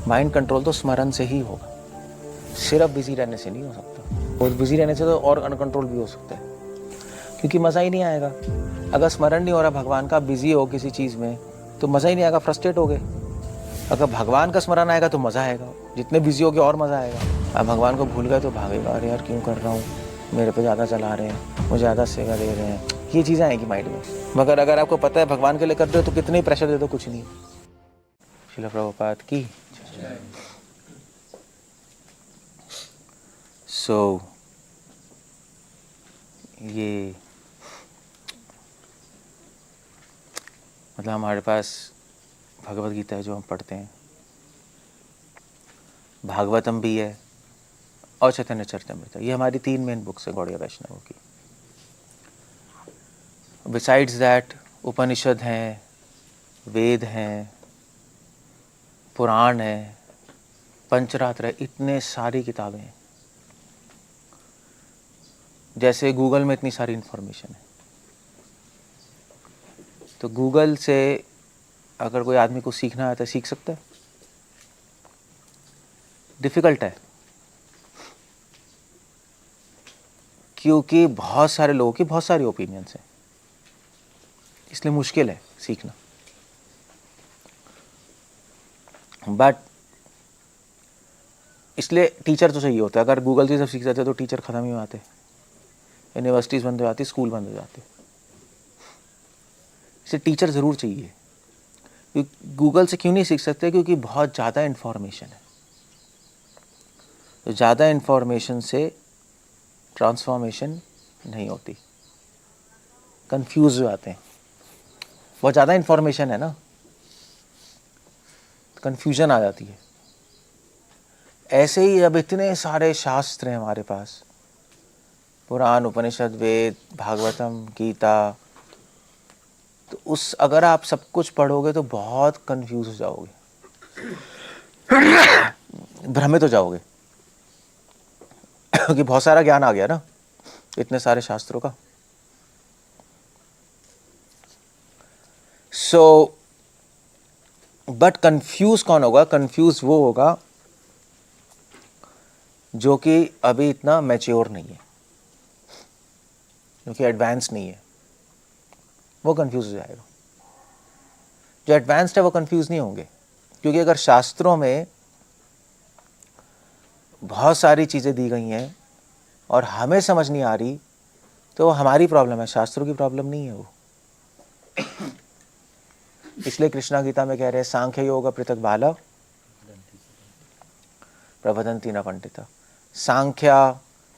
Mind control तो स्मरण से ही होगा, सिर्फ बिजी रहने से नहीं हो सकता। और बिजी रहने से तो और अनकंट्रोल भी हो सकता है, क्योंकि मज़ा ही नहीं आएगा। अगर स्मरण नहीं हो रहा भगवान का, बिजी हो किसी चीज़ में, तो मज़ा ही नहीं आएगा, फ्रस्ट्रेट हो गए। अगर भगवान का स्मरण आएगा तो मज़ा आएगा, जितने बिजी हो गए और मज़ा आएगा। अब भगवान को भूल गए तो भागेगा, अरे यार क्यों कर रहा हूँ, मेरे पे ज़्यादा चला रहे हैं, मुझे ज़्यादा सेवा दे रहे हैं, ये चीज़ें आएंगी माइंड में। मगर अगर आपको पता है भगवान के लिए कर रहे हो तो कितने ही प्रेशर दे दो, कुछ नहीं। श्रील प्रभुपाद की। सो ये मतलब हमारे पास भगवद गीता है जो हम पढ़ते हैं, भागवतम भी है और चैतन्य चरितमृत। ये हमारी 3 मेन बुक्स है गौड़ीय वैष्णवों की। बिसाइड्स दैट उपनिषद हैं, वेद हैं, पुराण है, पंचरात्र है, इतने सारी किताबें हैं। जैसे गूगल में इतनी सारी इन्फॉर्मेशन है, तो गूगल से अगर कोई आदमी को सीखना है तो सीख सकता है, डिफ़िकल्ट है क्योंकि बहुत सारे लोगों की बहुत सारी ओपिनियंस हैं, इसलिए मुश्किल है सीखना। बट इसलिए टीचर तो चाहिए होता है। अगर गूगल से सब सीख जाते तो टीचर ख़त्म ही हो जाते, यूनिवर्सिटीज़ बंद हो जाती, स्कूल बंद हो जाते। इसलिए टीचर ज़रूर चाहिए। गूगल से क्यों नहीं सीख सकते? क्योंकि बहुत ज़्यादा इन्फॉर्मेशन है। तो ज़्यादा इन्फॉर्मेशन से ट्रांसफॉर्मेशन नहीं होती, कंफ्यूज हो जाते हैं। बहुत ज़्यादा इन्फॉर्मेशन है ना, तो कन्फ्यूजन आ जाती है। ऐसे ही अब इतने सारे शास्त्र हैं हमारे पास, पुराण, उपनिषद, वेद, भागवतम, गीता, तो उस अगर आप सब कुछ पढ़ोगे तो बहुत कंफ्यूज हो जाओगे, भ्रमित हो जाओगे, क्योंकि बहुत सारा ज्ञान आ गया ना इतने सारे शास्त्रों का। सो बट कंफ्यूज कौन होगा? कंफ्यूज वो होगा जो कि अभी इतना मैच्योर नहीं है, जो कि एडवांस नहीं है, वो कंफ्यूज हो जाएगा। जो एडवांस्ड है वो कंफ्यूज नहीं होंगे, क्योंकि अगर शास्त्रों में बहुत सारी चीज़ें दी गई हैं और हमें समझ नहीं आ रही, तो हमारी प्रॉब्लम है, शास्त्रों की प्रॉब्लम नहीं है वो। इसलिए कृष्णा गीता में कह रहे हैं, सांख्य योग पृथक बाला प्रवदन्ति न पंडिता। सांख्य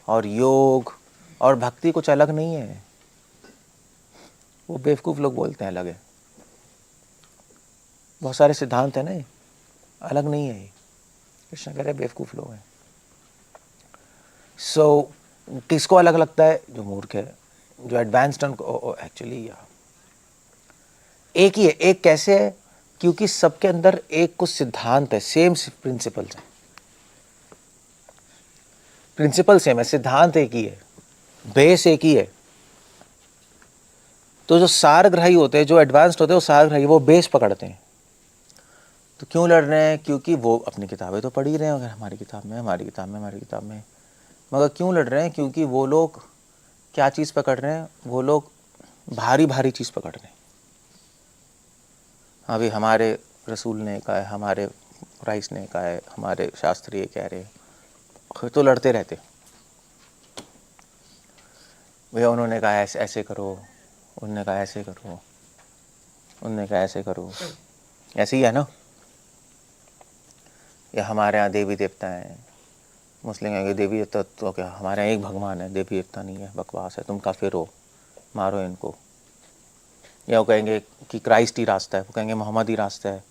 और योग और भक्ति कुछ अलग नहीं है, वो बेवकूफ़ लोग बोलते हैं अलग है। बहुत सारे सिद्धांत है ना, ये अलग नहीं है। ये कृष्ण कह रहे बेवकूफ़ लोग हैं। सो किसको अलग लगता है? जो मूर्ख है, जो एडवांस्ड उनको एक्चुअली एक ही है। एक कैसे है? क्योंकि सबके अंदर एक कुछ सिद्धांत है, सेम प्रिंसिपल्स है, प्रिंसिपल सेम है, सिद्धांत एक ही है, बेस एक ही है। तो जो सारग्राही होते हैं, जो एडवांस्ड होते हैं, वो सारग्राही, वो बेस पकड़ते हैं। तो क्यों लड़ रहे हैं? क्योंकि वो अपनी किताबें तो पढ़ ही रहे हैं, अगर हमारी किताब में, हमारी किताब में, हमारी किताब में। मगर क्यों लड़ रहे हैं? क्योंकि वो लोग क्या चीज़ पकड़ रहे हैं? वो लोग भारी भारी चीज़ पकड़ रहे हैं। अभी हमारे रसूल ने कहा है, हमारे क्राइस्ट ने कहा है, हमारे शास्त्री ये कह रहे हैं, तो लड़ते रहते। भैया उन्होंने कहा ऐसे ऐसे करो, उन्होंने कहा ऐसे करो, उन्होंने कहा ऐसे करो, ऐसे ही है ना। या हमारे यहाँ देवी देवता हैं, मुस्लिम कहेंगे देवी देवता तो क्या, हमारे यहाँ एक भगवान है, देवी देवता नहीं है, बकवास है, तुम काफिर हो, मारो इनको। या वो कहेंगे कि क्राइस्ट ही रास्ता है, वो कहेंगे मोहम्मद ही रास्ता है,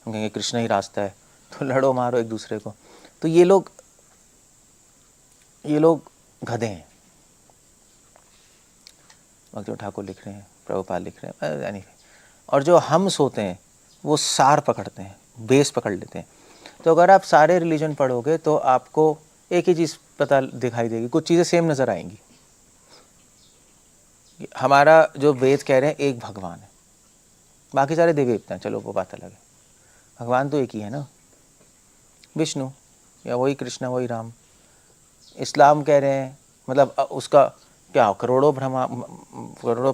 हम कहेंगे कृष्ण ही रास्ता है, तो लड़ो मारो एक दूसरे को। तो ये लोग गधे हैं। भक्ति ठाकुर लिख रहे हैं, प्रभुपाद लिख रहे हैं, यानी और जो हम सोते हैं वो सार पकड़ते हैं, बेस पकड़ लेते हैं। तो अगर आप सारे रिलीजन पढ़ोगे तो आपको एक ही चीज़ पता दिखाई देगी, कुछ चीज़ें सेम नज़र आएंगी। हमारा जो वेद कह रहे हैं एक भगवान है, बाकी सारे देवी देवता हैं, चलो वो बात अलग है, भगवान तो एक ही है ना। विष्णु, या वही कृष्ण वही राम। इस्लाम कह रहे हैं मतलब उसका क्या करोड़ों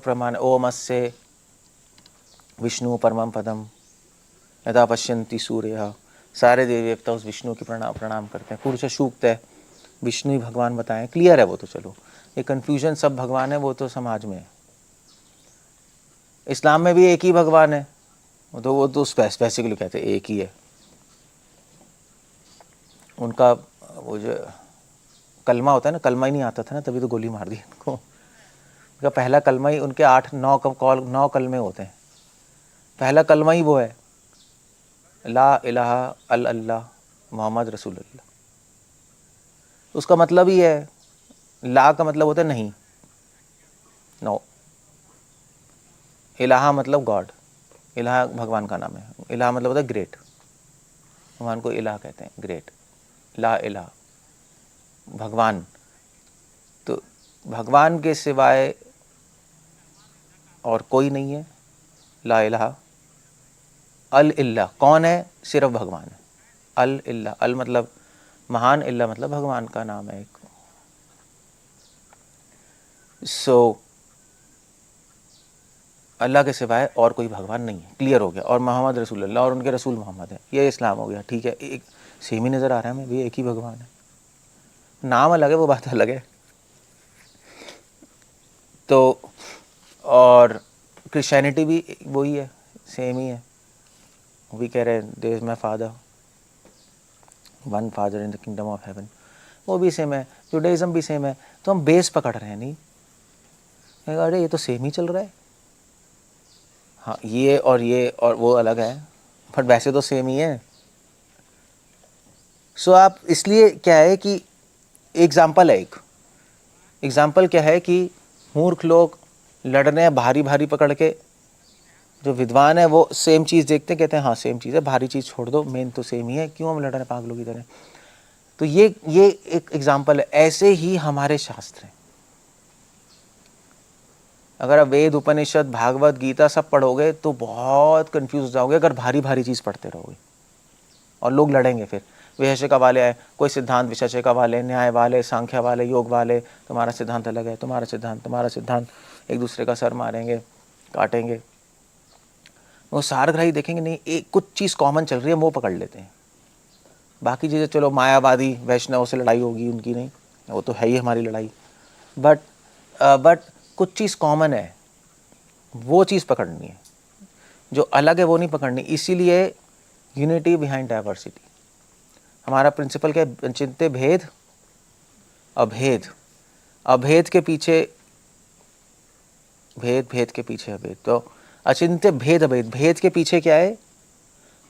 प्रमाण, ओम अस्य विष्णु परमं पदम यदा पश्यन्ति सूर्य। सारे देवी देवता उस विष्णु की प्रणाम करते हैं। पुरुष सूक्त है, विष्णु ही भगवान बताएं, क्लियर है वो तो। चलो ये कन्फ्यूजन सब भगवान है वो तो समाज में है। इस्लाम में भी एक ही भगवान है, वो तो स्पेसिफिकली कहते हैं एक ही है। उनका वो जो कलमा होता है ना, कलमा ही नहीं आता था ना, तभी तो गोली मार दी इनको। उनका पहला कलमा ही, उनके 9 कलमे होते हैं, पहला कलमा ही वो है, ला इलाहा अल्लाह मोहम्मद रसूलुल्लाह। उसका मतलब ही है, ला का मतलब होता है नहीं, नो, इलाहा मतलब गॉड, इलाहा भगवान का नाम है, इलाहा मतलब होता है ग्रेट, भगवान को इलाहा कहते हैं, ग्रेट, ला इलाहा भगवान। तो भगवान के सिवाय और कोई नहीं है, ला इलाहा अल इल्ला, कौन है, सिर्फ भगवान है, अल इल्ला, अल मतलब महान, इल्ला मतलब भगवान का नाम है एक। सो अल्लाह के सिवाय और कोई भगवान नहीं है, क्लियर हो गया। और मोहम्मद रसूलुल्लाह, और उनके रसूल मोहम्मद है, ये इस्लाम हो गया, ठीक है। एक सेम ही नज़र आ रहा है हमें भी, एक ही भगवान है, नाम अलग है वो बात अलग है। तो और क्रिश्चियनिटी भी वही है, सेम ही है, वो भी कह रहे हैं there is my father, one father in the kingdom of heaven, वो भी सेम है। जुडाइज्म भी सेम है। तो हम बेस पकड़ रहे हैं नहीं, अरे ये तो सेम ही चल रहा है, हाँ ये और वो अलग है, बट वैसे तो सेम ही है। सो आप इसलिए क्या है कि एग्जाम्पल है, एक एग्जाम्पल क्या है कि मूर्ख लोग लड़ रहे हैं भारी भारी पकड़ के, जो विद्वान है वो सेम चीज़ देखते हैं, कहते हैं हाँ सेम चीज़ है, भारी चीज़ छोड़ दो, मेन तो सेम ही है, क्यों हम लड़ रहे हैं पागलों की तरह। तो ये एक एग्जाम्पल है। ऐसे ही हमारे शास्त्र हैं। अगर आप वेद उपनिषद भागवत गीता सब पढ़ोगे तो बहुत कंफ्यूज हो जाओगे अगर भारी भारी चीज़ पढ़ते रहोगे, और लोग लड़ेंगे फिर। विशेषिका वाले आए, कोई सिद्धांत विशेषिका वाले, न्याय वाले, सांख्य वाले, योग वाले, तुम्हारा सिद्धांत अलग है, तुम्हारा सिद्धांत, एक दूसरे का सर मारेंगे, काटेंगे। वो सारग्राही देखेंगे नहीं, एक कुछ चीज़ कॉमन चल रही है वो पकड़ लेते हैं, बाकी चीज़ें चलो मायावादी वैष्णव से लड़ाई होगी उनकी, नहीं वो तो है ही हमारी लड़ाई, बट कुछ चीज़ कॉमन है वो चीज़ पकड़नी है, जो अलग है वो नहीं पकड़नी। इसीलिए यूनिटी बिहाइंड डाइवर्सिटी हमारा प्रिंसिपल क्या है, चिंत्य भेद अभेद, अभेद के पीछे भेद, भेद के पीछे अभेद। तो अचिंत्य भेद अभेद, भेद के पीछे क्या है,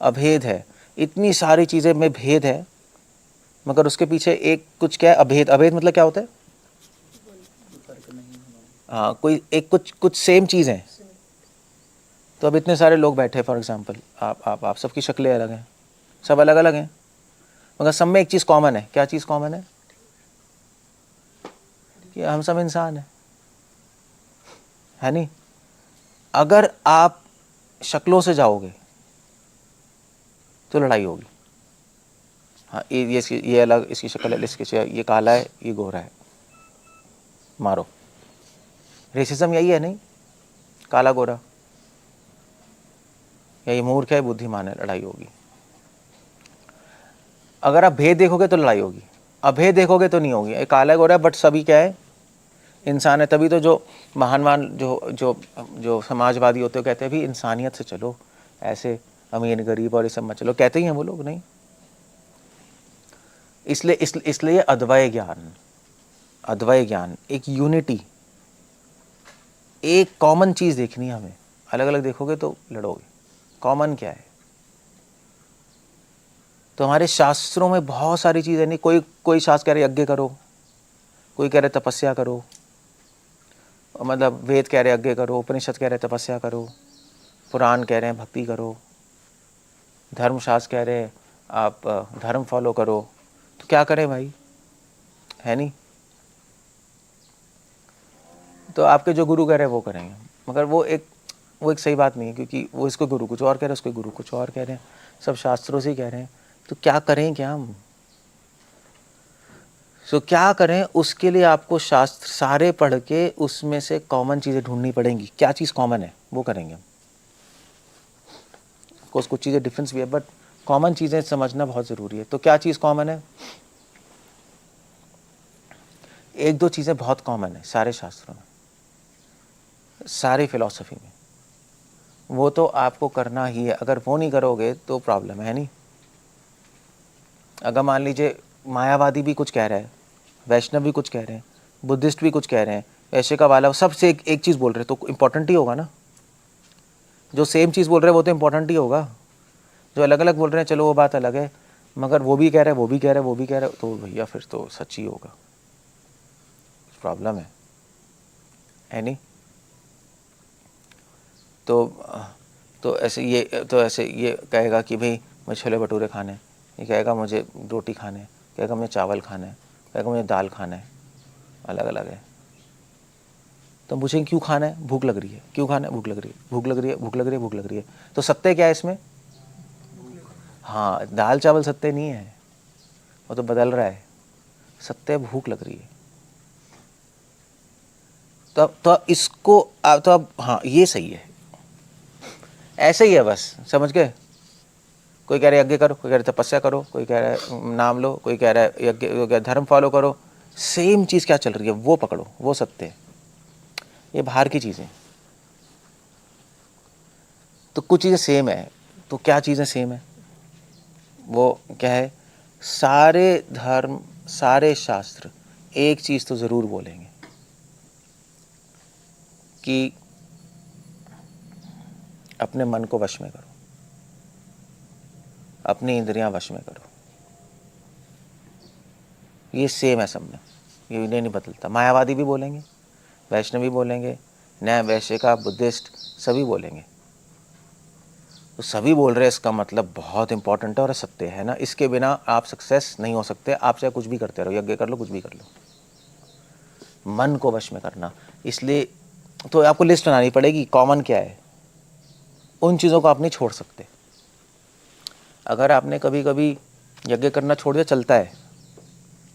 अभेद है। इतनी सारी चीज़ें में भेद है मगर उसके पीछे एक कुछ क्या है, अभेद। अभेद मतलब क्या होता है, हाँ कोई एक कुछ सेम चीज़ है। तो अब इतने सारे लोग बैठे, फॉर एग्जांपल आप सबकी शक्लें अलग हैं, सब अलग अलग हैं, मगर सब में एक चीज़ कॉमन है। क्या चीज़ कॉमन है, कि हम सब इंसान हैं, है नहीं। अगर आप शक्लों से जाओगे तो लड़ाई होगी, हाँ ये अलग, इसकी शक्ल है, इसकी ये काला है, ये गोरा है, मारो। रेसिज्म यही है नहीं, काला गोरा, या ये मूर्ख है बुद्धिमान है, लड़ाई होगी। अगर आप भेद देखोगे तो लड़ाई होगी, अभेद देखोगे तो नहीं होगी। काला गोरा बट सभी क्या है, इंसान है। तभी तो जो महान जो जो जो समाजवादी होते हो कहते हैं भी इंसानियत से चलो, ऐसे अमीर गरीब और ये सब मत चलो, कहते ही हैं वो लोग, नहीं। इसलिए अद्वैय ज्ञान एक यूनिटी, एक कॉमन चीज़ देखनी है हमें। अलग अलग देखोगे तो लड़ोगे, कॉमन क्या है। तो हमारे शास्त्रों में बहुत सारी चीज़ें, नहीं कोई शास्त्र कह रहे यज्ञ करो, कोई कह रहे तपस्या करो, मतलब वेद कह रहे यज्ञ करो, उपनिषद कह रहे तपस्या करो, पुराण कह रहे हैं भक्ति करो, धर्मशास्त्र कह रहे हैं आप धर्म फॉलो करो। तो क्या करें भाई, है नहीं। तो आपके जो गुरु कह रहे हैं वो करेंगे, मगर वो एक सही बात नहीं है, क्योंकि वो इसको गुरु कुछ और कह रहे हैं, उसके गुरु कुछ और कह रहे हैं, सब शास्त्रों से ही कह रहे हैं। तो क्या करें क्या हम? क्या करें उसके लिए आपको शास्त्र सारे पढ़ के उसमें से कॉमन चीज़ें ढूंढनी पड़ेंगी, क्या चीज़ कॉमन है वो करेंगे हम। कुछ चीज़ें डिफरेंस भी है बट कॉमन चीज़ें समझना बहुत ज़रूरी है। तो क्या चीज़ कॉमन है? एक दो चीज़ें बहुत कॉमन है सारे शास्त्रों में, सारी फिलॉसफी में, वो तो आपको करना ही है। अगर वो नहीं करोगे तो प्रॉब्लम है नहीं। अगर मान लीजिए मायावादी भी कुछ कह रहे हैं, वैष्णव भी कुछ कह रहे हैं, बुद्धिस्ट भी कुछ कह रहे हैं, वैश्य का वाला सबसे एक चीज़ बोल रहे हैं, तो इम्पोर्टेंट ही होगा ना। जो सेम चीज़ बोल रहे हैं वो तो इम्पोर्टेंट ही होगा। जो अलग अलग बोल रहे हैं चलो वो बात अलग है, मगर वो भी कह रहे हैं, वो भी कह रहे हैं, वो भी कह रहे हैं, तो भैया फिर तो सच ही होगा। प्रॉब्लम है नहीं। तो ऐसे ये कहेगा कि भाई मुझे छोले भटूरे खाने, ये कहेगा मुझे रोटी खाने, कहेगा मुझे चावल खाना है, कहेगा मुझे दाल खाना है, अलग अलग है। तो मुझे क्यों खाना है? भूख लग रही है। क्यों खाना है? भूख लग रही है, भूख लग रही है, भूख लग रही है, भूख लग रही है। तो सत्य क्या है इसमें? हाँ, दाल चावल सत्य नहीं है, वो तो बदल रहा है। सत्य भूख लग रही है। तो इसको तो अब हाँ ये सही है, ऐसे ही है बस, समझ गए। कोई कह रहा है यज्ञ करो, कोई कह रहा है तपस्या करो, कोई कह रहा है नाम लो, कोई कह रहा है यज्ञ धर्म फॉलो करो। सेम चीज़ क्या चल रही है वो पकड़ो, वो सत्य है। ये बाहर की चीज़ें, तो कुछ चीज़ें सेम है। तो क्या चीज़ें सेम है? वो क्या है? सारे धर्म, सारे शास्त्र एक चीज़ तो ज़रूर बोलेंगे कि अपने मन को वश में करो, अपनी इंद्रियां वश में करो। ये सेम है सब में, ये नहीं बदलता। मायावादी भी बोलेंगे, वैष्णवी बोलेंगे, न्याय वैश्य का, बुद्धिस्ट, सभी बोलेंगे। तो सभी बोल रहे हैं इसका मतलब बहुत इंपॉर्टेंट है और सत्य है ना। इसके बिना आप सक्सेस नहीं हो सकते। आप चाहे कुछ भी करते रहो, यज्ञ कर लो, कुछ भी कर लो, मन को वश में करना। इसलिए तो आपको लिस्ट बनानी पड़ेगी कॉमन क्या है। उन चीज़ों को आप नहीं छोड़ सकते। अगर आपने कभी कभी यज्ञ करना छोड़ दिया चलता है,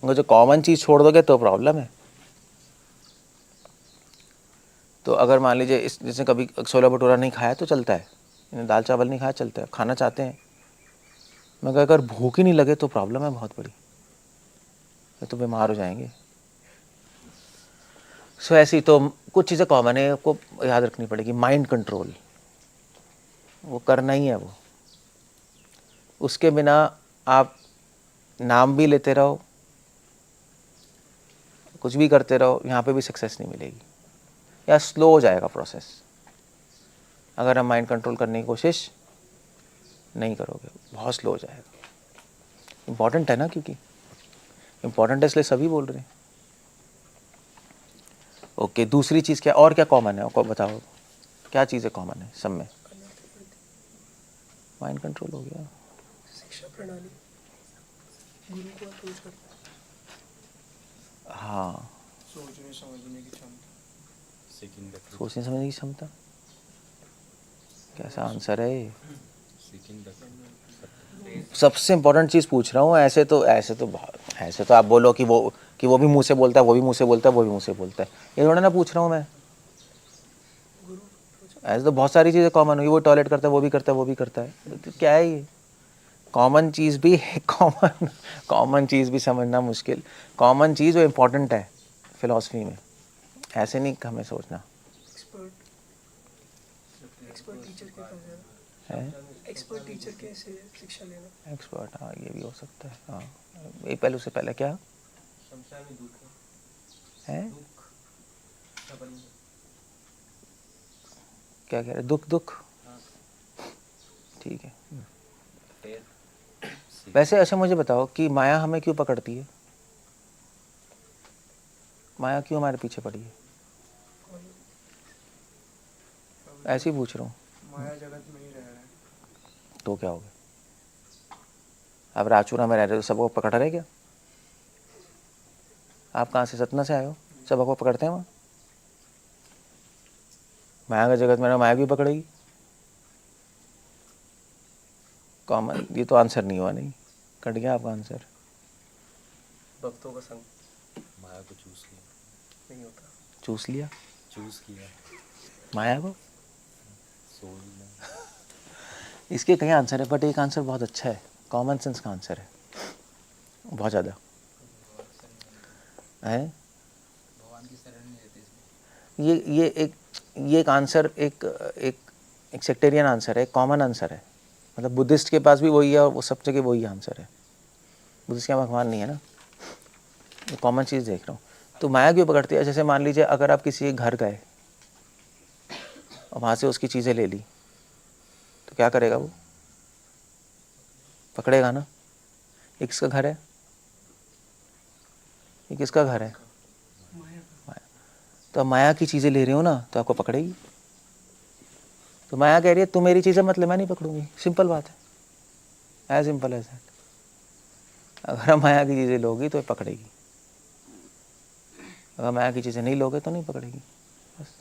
मगर जो कॉमन चीज़ छोड़ दोगे तो प्रॉब्लम है। तो अगर मान लीजिए इस जैसे कभी छोला भटूरा नहीं खाया तो चलता है, दाल चावल नहीं खाया चलता है, खाना चाहते हैं, मगर अगर भूख ही नहीं लगे तो प्रॉब्लम है बहुत बड़ी, तो बीमार हो जाएंगे। सो ऐसी तो कुछ चीज़ें कॉमन है, आपको याद रखनी पड़ेगी। माइंड कंट्रोल वो करना ही है वो, उसके बिना आप नाम भी लेते रहो, कुछ भी करते रहो, यहाँ पे भी सक्सेस नहीं मिलेगी, या स्लो हो जाएगा प्रोसेस अगर हम माइंड कंट्रोल करने की कोशिश नहीं करोगे, बहुत स्लो हो जाएगा। इम्पॉर्टेंट है ना, क्योंकि इम्पॉर्टेंट है इसलिए सभी बोल रहे हैं। ओके, दूसरी चीज़ क्या और क्या कॉमन है, आपको बताओ क्या चीज़ें कॉमन है सब में? माइंड कंट्रोल हो गया, शिक्षा प्रणाली, गुरु को अप्रोच करता है, हाँ, सोचने समझने की क्षमता, सोचने समझने की क्षमता। कैसा आंसर है ये? सबसे इम्पोर्टेंट चीज़ पूछ रहा हूँ। ऐसे तो आप बोलो कि वो भी मुंह से बोलता है, वो भी मुंह से बोलता है, वो भी मुंह से बोलता है, ये थोड़ा ना पूछ रहा हूँ मैं। ऐसे तो बहुत सारी चीज़ें कॉमन हुई, वो टॉयलेट करता है, वो भी करता है, वो भी करता है, तो क्या है ये? कॉमन चीज़ भी कॉमन चीज़ भी समझना मुश्किल। कॉमन चीज़ वो इम्पोर्टेंट है फिलॉसफी में, ऐसे नहीं हमें सोचना एक्सपर्ट टीचर के पास जाना है। एक्सपर्ट टीचर के से शिक्षा लेना। एक्सपर्ट, हाँ ये भी हो सकता है। हाँ, ये पहलू से पहले क्या है? क्या कह रहे? दुख ठीक है। वैसे अच्छा मुझे बताओ कि माया हमें क्यों पकड़ती है? माया क्यों हमारे पीछे पड़ी है? ऐसे ही पूछ रहा हूँ। माया जगत में ही रह रहा है, तो क्या हो गया? आप राजपुरा में रह रहे हो, सबको पकड़ रहे क्या? आप कहाँ से, सतना से आए हो? सब आपको पकड़ते हैं वहाँ? माया का जगत में माया भी पकड़ेगी? कॉमन, ये तो आंसर नहीं हुआ नहीं। कट गया आपका आंसर। भक्तों का संग माया को चूज किया, नहीं होता। चूस लिया चूज किया माया को। सोल में। इसके कई आंसर है, बट एक आंसर बहुत अच्छा है, कॉमन सेंस का आंसर है, बहुत ज़्यादा है। भगवान की शरण नहीं रहती इसमें। ये एक आंसर एक एक एक सेक्टेरियन आंसर है, कॉमन आंसर है। मतलब बुद्धिस्ट के पास भी वही है और वो सब जगह वही आंसर है। बुद्धिस्ट का भगवान नहीं है ना, ये कॉमन चीज़ देख रहा हूँ। तो माया क्यों पकड़ती है? जैसे मान लीजिए अगर आप किसी के घर गए और वहाँ से उसकी चीज़ें ले ली, तो क्या करेगा वो? पकड़ेगा ना। ये किसका घर है? ये किसका घर है? माया। तो अब माया की चीज़ें ले रहे हो ना, तो आपको पकड़ेगी। तो माया कह रही है तू मेरी चीज़ें मत ले, मैं नहीं पकड़ूंगी। सिंपल बात है, एज सिंपल एज दैट। अगर आप माया की चीज़ें लोगी तो पकड़ेगी, अगर माया की चीज़ें नहीं लोगे तो नहीं पकड़ेगी। बस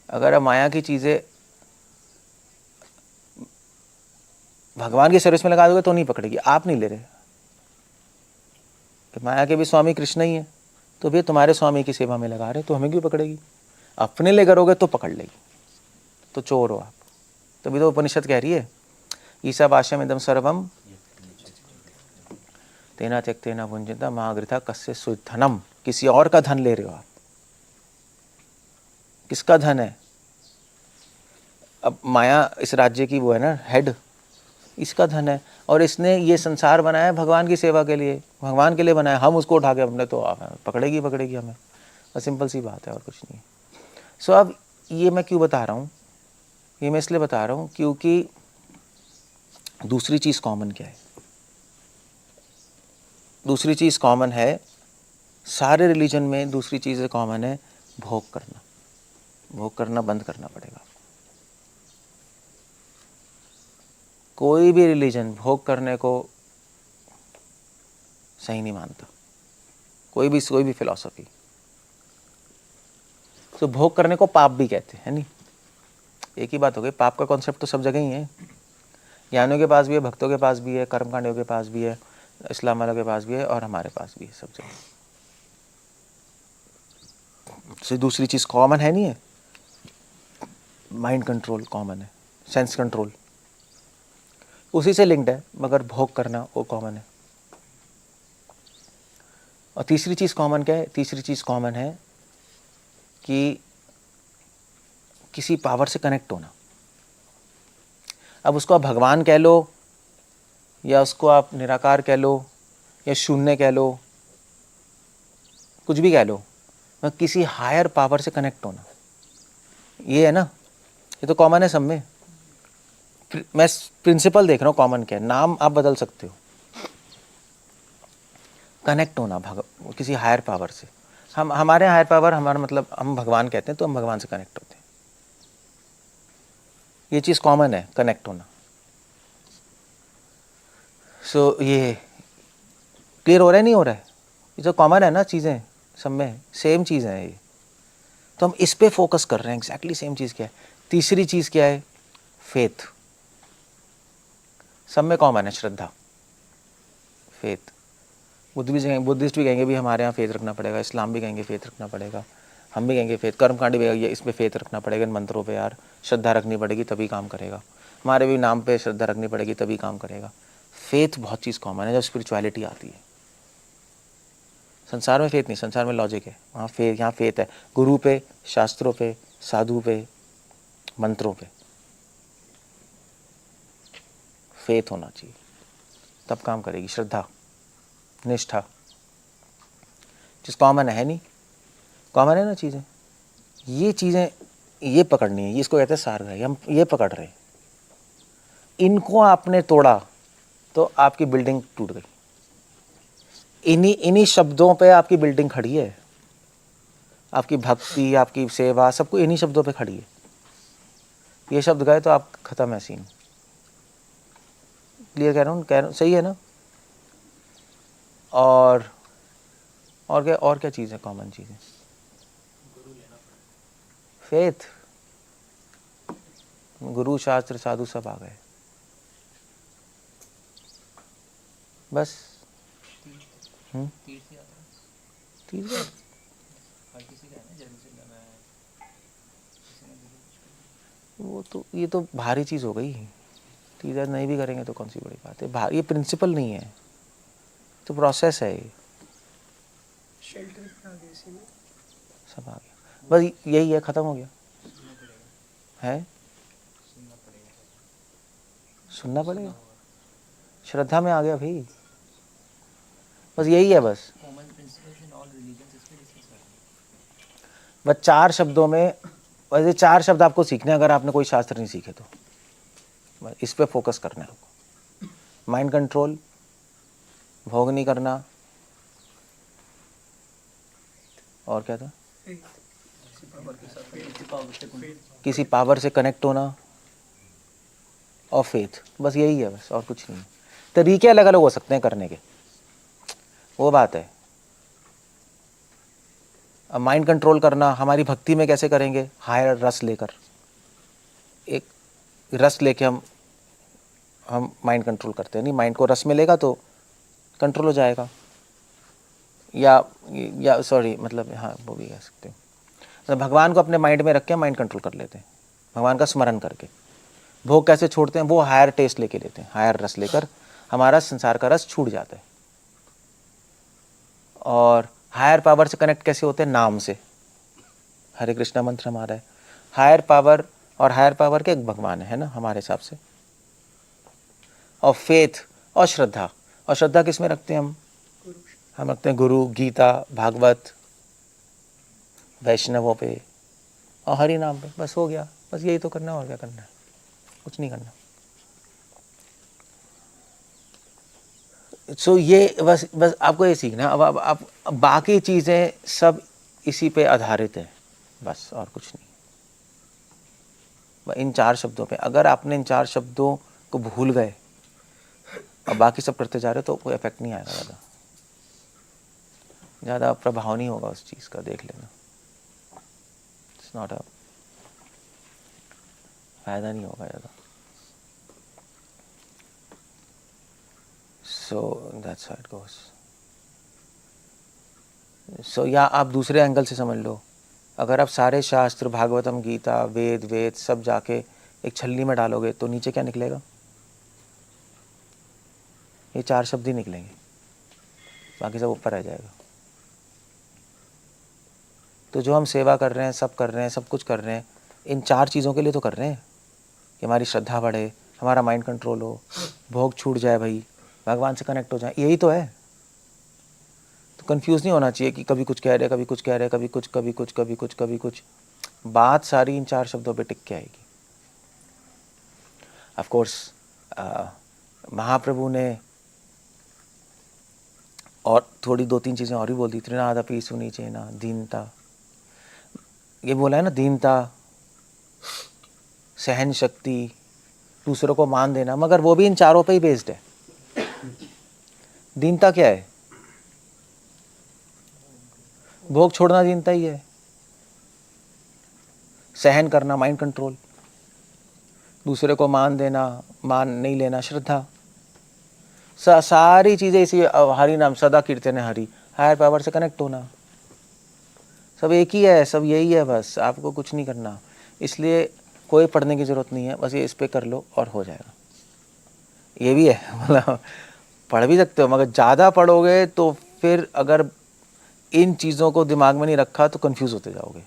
अगर आप माया की चीज़ें भगवान की सर्विस में लगा दोगे तो नहीं पकड़ेगी। आप नहीं ले रहे, तो माया के भी स्वामी कृष्ण ही है, तो भी तुम्हारे स्वामी की सेवा में लगा रहे, तो हमें क्यों पकड़ेगी? अपने लिए करोगे तो पकड़ लेगी, तो चोर हो आप। तभी तो उपनिषद कह रही है ईशावास्यम इदं सर्वम तेना त्यक्तेन भुञ्जीता महागृथा कस्य सुधनम। किसी और का धन ले रहे हो आप। किसका धन है? अब माया इस राज्य की वो है ना, हेड, इसका धन है। और इसने ये संसार बनाया भगवान की सेवा के लिए, भगवान के लिए बनाया। हम उसको उठा के अपने तो पकड़ेगी हमें। बस सिंपल सी बात है, और कुछ नहीं है। सो अब ये मैं क्यों बता रहा हूँ? ये मैं इसलिए बता रहा हूँ क्योंकि दूसरी चीज़ कॉमन क्या है? दूसरी चीज़ कॉमन है, सारे रिलीजन में दूसरी चीज़ कॉमन है, भोग करना। भोग करना बंद करना पड़ेगा। कोई भी रिलीजन भोग करने को सही नहीं मानता, कोई भी फिलॉसफी। तो भोग करने को पाप भी कहते हैं, नहीं? एक ही बात हो गई। पाप का कॉन्सेप्ट तो सब जगह ही है, ज्ञानियों के पास भी है, भक्तों के पास भी है, कर्मकांडियों के पास भी है, इस्लाम वालों के पास भी है, और हमारे पास भी है, सब जगह। से दूसरी चीज़ कॉमन है नहीं है? माइंड कंट्रोल कॉमन है, सेंस कंट्रोल उसी से लिंक्ड है, मगर भोग करना वो कॉमन है। और तीसरी चीज़ कॉमन क्या है? तीसरी चीज़ कॉमन है कि किसी पावर से कनेक्ट होना। अब उसको आप भगवान कह लो, या उसको आप निराकार कह लो, या शून्य कह लो, कुछ भी कह लो, किसी हायर पावर से कनेक्ट होना, ये है ना। ये तो कॉमन है सब में। मैं प्रिंसिपल देख रहा हूँ कॉमन क्या है। नाम आप बदल सकते हो, कनेक्ट होना किसी हायर पावर से। हमारे हायर पावर, हमारा मतलब हम भगवान कहते हैं, तो हम भगवान से कनेक्ट होते हैं। ये चीज़ कॉमन है, कनेक्ट होना। सो ये क्लियर हो रहा है नहीं हो रहा है? ये जो कॉमन है ना चीज़ें, सब में सेम चीज़ है ये। तो हम इस पे फोकस कर रहे हैं। एग्जैक्टली सेम चीज़ क्या है? तीसरी चीज़ क्या है? फेथ। सब में कॉमन है, श्रद्धा, फेथ। बुद्धिस्ट भी कहेंगे भी हमारे यहाँ फेथ रखना पड़ेगा, इस्लाम भी कहेंगे फेथ रखना पड़ेगा, हम भी कहेंगे फेथ, कर्मकांडी भी इस पे फेथ रखना पड़ेगा, इन मंत्रों पे यार श्रद्धा रखनी पड़ेगी तभी काम करेगा, हमारे भी नाम पे श्रद्धा रखनी पड़ेगी तभी काम करेगा। फेथ बहुत चीज़ कॉमन है। जब स्पिरिचुअलिटी आती है, संसार में फेथ नहीं, संसार में लॉजिक है, वहाँ फेथ, यहाँ फेथ है गुरु पे, शास्त्रों पे, साधु पे, मंत्रों पे। फेथ होना चाहिए, तब काम करेगी श्रद्धा, निष्ठा। चीज़ कॉमन है नहीं? कॉमन है ना चीज़ें। ये चीज़ें ये पकड़नी है, इसको कहते हैं सारगाई। हम ये पकड़ रहे हैं, इनको आपने तोड़ा तो आपकी बिल्डिंग टूट गई। इन्हीं शब्दों पे आपकी बिल्डिंग खड़ी है, आपकी भक्ति, आपकी सेवा, सब कुछ इन्हीं शब्दों पे खड़ी है। ये शब्द गए तो आप खत्म है सीन। क्लियर कह रहा हूँ सही है ना? और क्या चीज़ है कॉमन चीज़ें? फेथ, गुरु, शास्त्र, साधु सब आ गए। बस। हम्म, तीर्थ यात्रा तीर्थ हर किसी का है ना, जेरूसलम है, किसी ने बोला कुछ वो तो, ये तो भारी चीज़ हो गई। तीर्थ नहीं भी करेंगे तो कौन सी बड़ी बात है, ये प्रिंसिपल नहीं है, तो प्रोसेस है ये, शेल्टर पे आ गए इसी में। सब आ गया, बस यही है, ख़त्म हो गया सुनना पड़ेगा, है। सुनना पड़ेगा, सुनना पड़ेगा, होगा। श्रद्धा में आ गया भाई, बस यही है बस। Common principles in all religions, इस पे डिस्कस कर रहे हैं। बस 4 शब्दों में, वैसे 4 शब्द आपको सीखने हैं अगर आपने कोई शास्त्र नहीं सीखे तो, बस इस पे फोकस करना है आपको। माइंड कंट्रोल, भोग नहीं करना, और क्या था, किसी पावर से कनेक्ट होना, और फेथ, बस यही है बस, और कुछ नहीं है। तरीके अलग अलग हो सकते हैं करने के, वो बात है। अब माइंड कंट्रोल करना हमारी भक्ति में कैसे करेंगे, हायर रस लेकर, एक रस लेके हम माइंड कंट्रोल करते हैं, नहीं माइंड को रस मिलेगा तो कंट्रोल हो जाएगा, या सॉरी मतलब, हाँ वो भी कह सकते हैं, मतलब भगवान को अपने माइंड में रख के माइंड कंट्रोल कर लेते हैं, भगवान का स्मरण करके। भोग कैसे छोड़ते हैं, वो हायर टेस्ट लेके लेते हैं, हायर रस लेकर हमारा संसार का रस छूट जाता है। और हायर पावर से कनेक्ट कैसे होते हैं, नाम से, हरे कृष्णा मंत्र हमारा है। हायर पावर, और हायर पावर के एक भगवान है ना हमारे हिसाब से। और फेथ और श्रद्धा, और श्रद्धा किस में रखते हैं हम रखते हैं गुरु, गीता, भागवत, वैष्णवों पे और हरि नाम पे, बस हो गया, बस यही तो करना है, और क्या करना है, कुछ नहीं करना। सो ये बस आपको ये सीखना। अब आप बाकी चीज़ें सब इसी पे आधारित है, बस और कुछ नहीं। इन 4 शब्दों पे, अगर आपने इन 4 शब्दों को भूल गए और बाकी सब करते जा रहे हो तो कोई इफेक्ट नहीं आएगा, ज़्यादा प्रभाव नहीं होगा उस चीज़ का, देख लेना। इट्स नॉट अ, फायदा नहीं होगा ज़्यादा। So that's how it goes. So या आप दूसरे एंगल से समझ लो, अगर आप सारे शास्त्र, भागवतम, गीता, वेद सब जाके एक छलनी में डालोगे तो नीचे क्या निकलेगा, ये 4 शब्द ही निकलेंगे, बाकी सब ऊपर रह जाएगा। तो जो हम सेवा कर रहे हैं, सब कर रहे हैं, सब कुछ कर रहे हैं, इन 4 चीज़ों के लिए तो कर रहे हैं कि हमारी श्रद्धा बढ़े, हमारा माइंड कंट्रोल हो, भोग छूट जाए भाई, भगवान से कनेक्ट हो जाए, यही तो है। तो कंफ्यूज नहीं होना चाहिए कि कभी कुछ कह रहे, कभी कुछ कह रहे, कभी कुछ, कभी कुछ, कभी कुछ, कभी कुछ। बात सारी इन 4 शब्दों पे टिक के आएगी। ऑफ कोर्स महाप्रभु ने और थोड़ी 2-3 चीज़ें और ही बोल दी, त्रिनादपि सुनी चेना, दीनता, ये बोला है ना, दीनता, सहन शक्ति, दूसरों को मान देना, मगर वो भी इन 4 पे ही बेस्ड है। दीनता क्या है, भोग छोड़ना दीनता ही है, सहन करना माइंड कंट्रोल, दूसरे को मान देना, मान नहीं लेना श्रद्धा, सारी चीज़ें इसी हरि नाम, सदा कीर्तन हरि, हायर पावर से कनेक्ट होना, सब एक ही है, सब यही है, बस आपको कुछ नहीं करना। इसलिए कोई पढ़ने की ज़रूरत नहीं है, बस ये इस पे कर लो और हो जाएगा। ये भी है, मतलब पढ़ भी सकते हो, मगर ज़्यादा पढ़ोगे तो फिर अगर इन चीज़ों को दिमाग में नहीं रखा तो कंफ्यूज होते जाओगे,